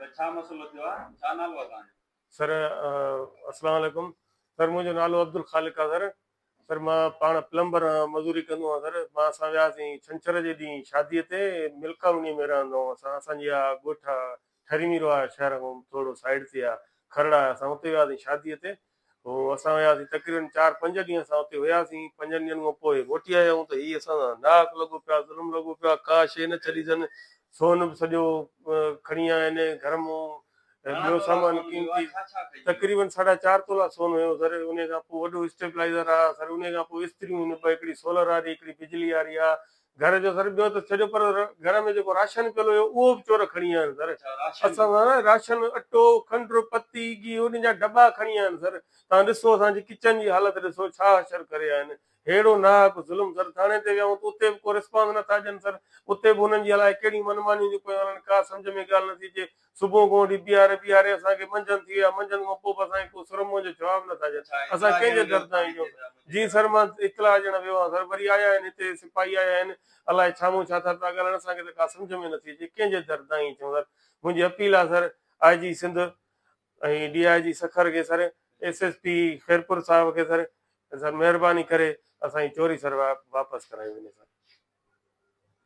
छा मसइलो थियो आहे? छा नालो आहे तव्हांजो? सर अस्सलाम वालेकुम। सर मुंहिंजो नालो अब्दुल ख़ालिक आहे सर। सर मां पाण प्लम्बर मज़ूरी कंदो आहियां सर। मां असां वियासीं छंछर जे ॾींहुं शादीअ ते, मिल्क कॉलोनी में रहंदो आहियूं असां। असांजी आहे ॻोठ आहे ठरीमीरो आहे, शहर खां थोरो साइड ते आहे, खरड़ा आहे। असां हुते वियासीं शादीअ ते। पोइ असां वियासीं तक़रीबन 4-5 ॾींहं असां हुते हुयासीं। 5 ॾींहंनि खां पोइ मोटी आया आहियूं त हीअ असां नाक लॻो पिया, ज़ुल्म लॻो पिया, का शइ न छॾीजनि। सोन बि सॼो खणी आया आहिनि घर मां। घणा ॿियो तोला सामान सोन वियो आहे? कीमती छा छा खई वियो? तक़रीबन 4.5 तोला सोन हुयो सर। उन खां पोइ वॾो स्टेबलाइज़र आहे सर। उन खां पोइ इस्त्रियूं हिन पर हिकिड़ी सोलर वारी, हिकिड़ी बिजली वारी आहे घर जो सर। ॿियो त छॾियो, पर घर में जेको राशन पियल हुयो उहो बि चोर खणी आया आहिनि सर। अच्छा, राशन असां राशन, अटो, खंडु, पती, घी, उन जा दॿा खणी आया आहिनि सर। तव्हां ॾिसो असांजी किचन जी हालत ॾिसो, छा अशर करे आया आहिनि। अहिड़ो नाहक ज़ुल्म सर। थाणे ते वियाऊं त उते बि को रिस्पॉन्स नथा ॾियनि सर। उते बि हुननि जी अलाए कहिड़ी मनमानियूं थियूं कयूं वञनि, का सम्झ में ॻाल्हि नथी अचे। सुबुह खां वठी बीहारे असांखे मंझंदि थी विया, मंझंदि खां पोइ बि असांखे को सुरमो जो जवाबु नथा ॾियनि। अच्छा, असां इतला कंहिंजे ॾियण वियो दर तां पाणी वञूं? ते त मुंहिंजे जी घर सर, में। मां इतला ॾियण वियो आहियां सर। वरी आया आहिनि हिते सिपाही आया आहिनि, अलाए छामो छा था ॻाल्हाइनि, असांखे त का सम्झ में नथी अचे कंहिंजे दर तां ई चऊं सर। मुंहिंजी अपील आहे सर, IG सिंध ऐं DIG सखर खे सर, SSP खैरपुर साहिब खे सर, सर महिरबानी करे असांजी चोरी सर वापसि कराई वञे सर।